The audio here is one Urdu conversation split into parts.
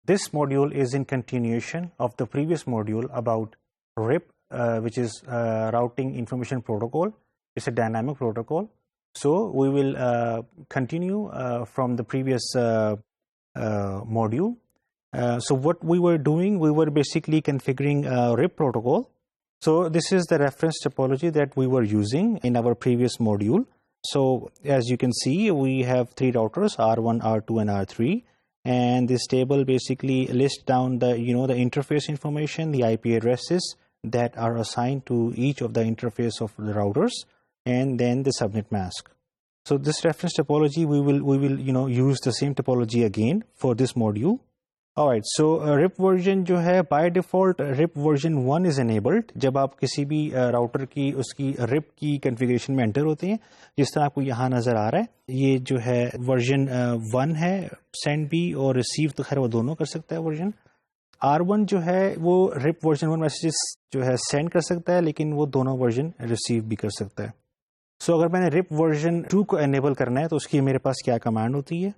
This module is in continuation of the previous module about RIP, which is Routing Information Protocol. It's a dynamic protocol. So we will continue from the previous module. So what we were doing, we were basically configuring RIP protocol. So this is the reference topology that we were using in our previous module. So as you can see, we have three routers, R1, R2, and R3. And this table basically lists down the the interface information, the IP addresses that are assigned to each of the interface of the routers, and then the subnet mask. So this reference topology, we will use the same topology again for this module. Alright, so RIP version جو ہے by default RIP version 1 is enabled جب آپ کسی بھی راؤٹر کی اس کی RIP کی کنفیگریشن میں انٹر ہوتے ہیں. جس طرح آپ کو یہاں نظر آ رہا ہے, یہ جو ہے ورژن 1 ہے, سینڈ بھی اور ریسیو تو خیر وہ دونوں کر سکتا ہے. ورژن R1 جو ہے وہ RIP version 1 میسیجز جو ہے سینڈ کر سکتا ہے, لیکن وہ دونوں ورژن ریسیو بھی کر سکتا ہے. سو اگر میں نے RIP version 2 کو انیبل کرنا ہے تو اس کی میرے پاس کیا کمانڈ ہوتی ہے,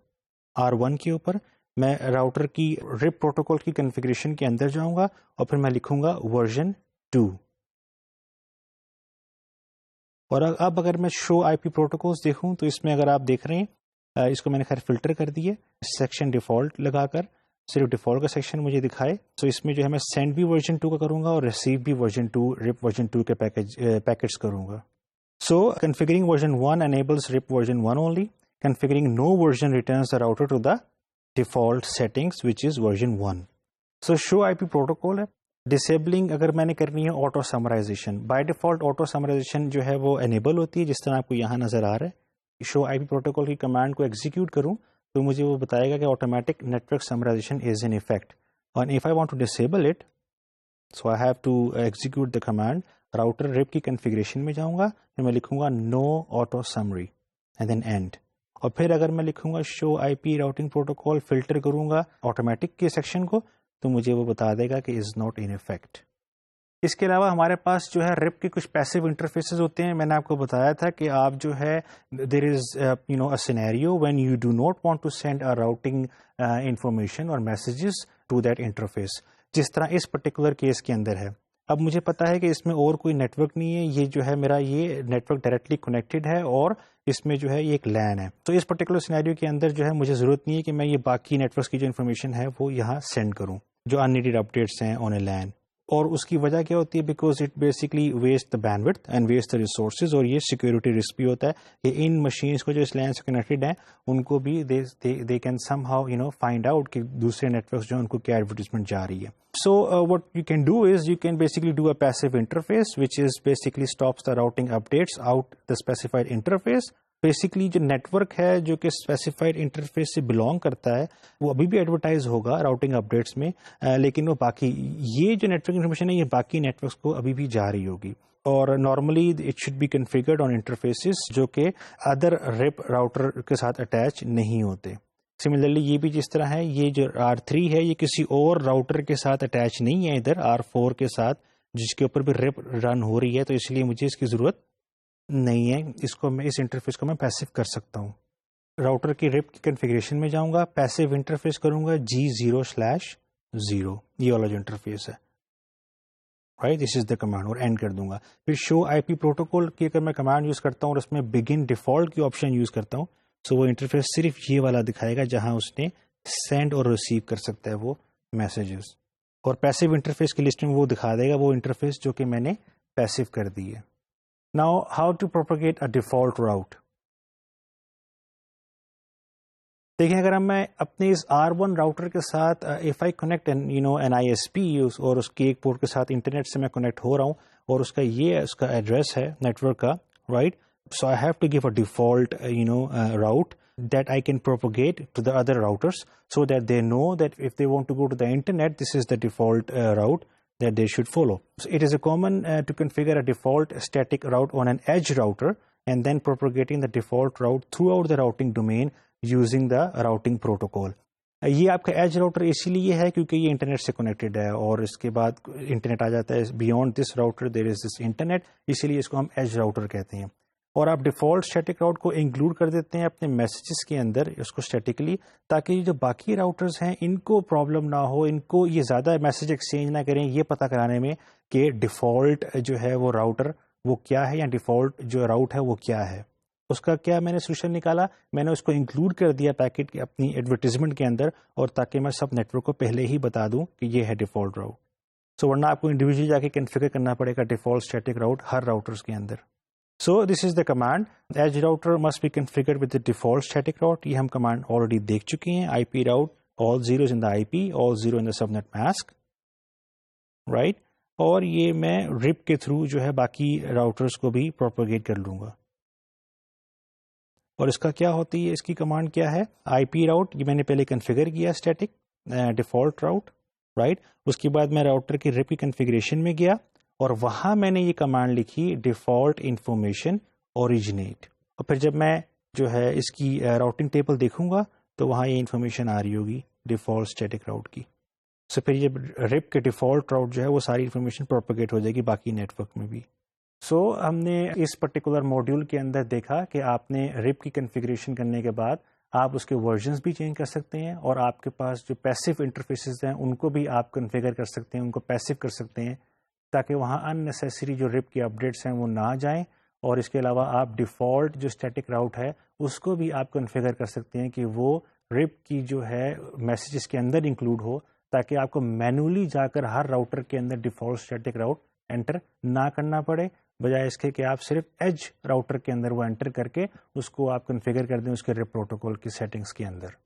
R1 کے اوپر میں راؤٹر کی RIP پروٹوکول کی کنفیگریشن کے اندر جاؤں گا اور پھر میں لکھوں گا ورژن 2. اور اب اگر میں شو آئی پی پروٹوکولز دیکھوں تو اس میں اگر آپ دیکھ رہے ہیں, اس کو میں نے خیر فلٹر کر دیے سیکشن ڈیفالٹ لگا کر, صرف ڈیفالٹ کا سیکشن مجھے دکھائے. تو اس میں جو ہے میں سینڈ بھی ورژن 2 کا کروں گا اور ریسیو بھی ورژن 2 RIP ورژن 2 کے پیکٹس کروں گا. So configuring version 1 enables RIP version 1 only. Configuring no version returns the router to the default settings which is version 1. So show IP protocol ہے. Disabling اگر میں نے کرنی ہے auto summarization, by default auto summarization جو ہے وہ enable ہوتی ہے جس طرح آپ کو یہاں نظر آ رہا ہے. show IP protocol کی کمانڈ کو ایگزیکیوٹ کروں تو مجھے وہ بتائے گا کہ automatic network summarization is in effect. And if I want to disable it, so I have to execute the command. router RIP کی configuration میں جاؤں گا, پھر میں لکھوں گا no auto summary and then end. اور پھر اگر میں لکھوں گا شو آئی پی راؤٹنگ پروٹوکول, فلٹر کروں گا آٹومیٹک کے سیکشن کو, تو مجھے وہ بتا دے گا کہ از ناٹ ان افیکٹ. اس کے علاوہ ہمارے پاس جو ہے RIP کے کچھ پیسو انٹرفیسز ہوتے ہیں. میں نے آپ کو بتایا تھا کہ آپ جو ہے there is a scenario when you do not want to send a routing information or messages to that interface, جس طرح اس پرٹیکولر کیس کے اندر ہے. اب مجھے پتا ہے کہ اس میں اور کوئی نیٹ ورک نہیں ہے, یہ جو ہے میرا یہ نیٹ ورک ڈائریکٹلی کنیکٹڈ ہے اور اس میں جو ہے یہ ایک لین ہے. تو اس پرٹیکولر سینیریو کے اندر جو ہے مجھے ضرورت نہیں ہے کہ میں یہ باقی نیٹ ورکس کی جو انفارمیشن ہے وہ یہاں سینڈ کروں جو ان نیڈیڈ اپڈیٹس ہیں آن اے لین. اور اس کی وجہ کیا ہوتی ہے, because it basically waste the bandwidth and waste the resources, اور یہ سیکورٹی رسک بھی ہوتا ہے کہ ان مشینس کو جو اس لین سے کنیکٹڈ ہیں ان کو بھی they can some how find out کہ دوسرے نیٹ ورکس جو ان کو کیا ایڈورٹیزمنٹ جا رہی ہے. So what you can do is you can basically do a passive interface which is basically stops the routing updates out the specified interface. Basically جو نیٹ ورک ہے جو کہ اسپیسیفائڈ انٹرفیس سے بلانگ کرتا ہے وہ ابھی بھی ایڈورٹائز ہوگا راؤٹنگ اپڈیٹس میں, لیکن وہ باقی یہ جو نیٹ ورک انفارمیشن ہے یہ باقی نیٹ ورکس کو ابھی بھی جا رہی ہوگی. اور normally it should be configured on interfaces جو کہ ادر RIP راؤٹر کے ساتھ اٹیچ نہیں ہوتے. سملرلی یہ بھی جس طرح ہے, یہ جو R3 ہے یہ کسی اور راؤٹر کے ساتھ اٹیچ نہیں ہے ادھر R4 کے ساتھ جس کے اوپر بھی RIP رن ہو رہی ہے, تو اس لیے مجھے اس کی ضرورت نہیں ہے. اس کو میں اس انٹرفیس کو میں پیسو کر سکتا ہوں. راؤٹر کی RIP کی کنفیگریشن میں جاؤں گا, پیسو انٹرفیس کروں گا G0/0, یہ والا جو انٹرفیس ہے, right, this is the command, اور اینڈ کر دوں گا. پھر شو آئی پی پروٹوکول کی اگر میں کمانڈ یوز کرتا ہوں اور اس میں بگن ڈیفالٹ کی آپشن یوز کرتا ہوں, سو وہ انٹرفیس صرف یہ والا دکھائے گا جہاں اس نے سینڈ اور ریسیو کر سکتا ہے وہ میسیجز, اور پیسو انٹرفیس کی لسٹ میں وہ دکھا دے گا وہ انٹرفیس جو کہ میں نے پیسو کر دی ہے. Now how to propagate a default route. دیکھیں اگر میں اپنے اس R1 راؤٹر کے ساتھ if I connect an ISP اور اس کے ایک پورٹ کے ساتھ انٹرنیٹ سے میں کنیکٹ ہو رہا ہوں اور اس کا یہ اس کا ایڈریس ہے نیٹ ورک کا, right. So I have to give a default, route that I can propagate to the other routers so that they know that if they want to go to the internet, this is the default route that they should follow. So it is a common to configure a default static route on an edge router and then propagating the default route throughout the routing domain using the routing protocol. یہ آپ کا ایج راؤٹر اسی لیے ہے کیونکہ یہ انٹرنیٹ سے کنیکٹڈ ہے اور اس کے بعد انٹرنیٹ آ جاتا ہے beyond this router there is this internet, اسی لیے اس کو ہم ایج راؤٹر کہتے ہیں. اور آپ ڈیفالٹ اسٹیٹک راؤٹ کو انکلوڈ کر دیتے ہیں اپنے میسیجز کے اندر اس کو اسٹیٹکلی، تاکہ جو باقی راؤٹرز ہیں ان کو پرابلم نہ ہو، ان کو یہ زیادہ میسیج ایکسچینج نہ کریں یہ پتہ کرانے میں کہ ڈیفالٹ جو ہے وہ راؤٹر وہ کیا ہے، یا ڈیفالٹ جو راؤٹ ہے وہ کیا ہے۔ اس کا کیا میں نے سولوشن نکالا، میں نے اس کو انکلوڈ کر دیا پیکٹ کی اپنی ایڈورٹیزمنٹ کے اندر، اور تاکہ میں سب نیٹ ورک کو پہلے ہی بتا دوں کہ یہ ہے ڈیفالٹ راؤٹ۔ سو ورنہ آپ کو انڈیویجلی جا کے کنفیگر کرنا پڑے گا ڈیفالٹ اسٹیٹک راؤٹ ہر راؤٹرز کے اندر۔ So this is the command edge router must be configured with the default static route. یہ ہم کمانڈ آلریڈی دیکھ چکے ہیں، I P route all zeros in the IP, all zero in the subnet mask, right؟ اور یہ میں رپ کے تھرو جو ہے باقی راؤٹرز کو بھی پروپیگیٹ کر لوں گا۔ اور اس کا کیا ہوتی ہے، اس کی کمانڈ کیا ہے، آئی پی راؤٹ، یہ میں نے پہلے کنفیگر کیا اسٹیٹک ڈیفالٹ راؤٹ، رائٹ؟ اس کے بعد میں راؤٹر کی رپ کی کنفیگریشن میں گیا اور وہاں میں نے یہ کمانڈ لکھی ڈیفالٹ انفارمیشن اوریجنیٹ، اور پھر جب میں جو ہے اس کی راؤٹنگ ٹیبل دیکھوں گا تو وہاں یہ انفارمیشن آ رہی ہوگی ڈیفالٹ اسٹیٹک راؤٹ کی۔ سو پھر یہ رپ کے ڈیفالٹ راؤٹ جو ہے وہ ساری انفارمیشن پروپیگیٹ ہو جائے گی باقی نیٹ ورک میں بھی۔ سو ہم نے اس پرٹیکولر ماڈیول کے اندر دیکھا کہ آپ نے رپ کی کنفیگریشن کرنے کے بعد آپ اس کے ورژنز بھی چینج کر سکتے ہیں، اور آپ کے پاس جو پیسو انٹرفیسز ہیں ان کو بھی آپ کنفیگر کر سکتے ہیں، ان کو پیسو کر سکتے ہیں، تاکہ وہاں ان نیسیسری جو رپ کی اپڈیٹس ہیں وہ نہ جائیں۔ اور اس کے علاوہ آپ ڈیفالٹ جو اسٹیٹک راؤٹ ہے اس کو بھی آپ کنفیگر کر سکتے ہیں کہ وہ رپ کی جو ہے میسیجز کے اندر انکلوڈ ہو، تاکہ آپ کو مینولی جا کر ہر راؤٹر کے اندر ڈیفالٹ اسٹیٹک راؤٹ انٹر نہ کرنا پڑے، بجائے اس کے کہ آپ صرف ایج راؤٹر کے اندر وہ انٹر کر کے اس کو آپ کنفیگر کر دیں اس کے رپ پروٹوکول کی سیٹنگز کے اندر۔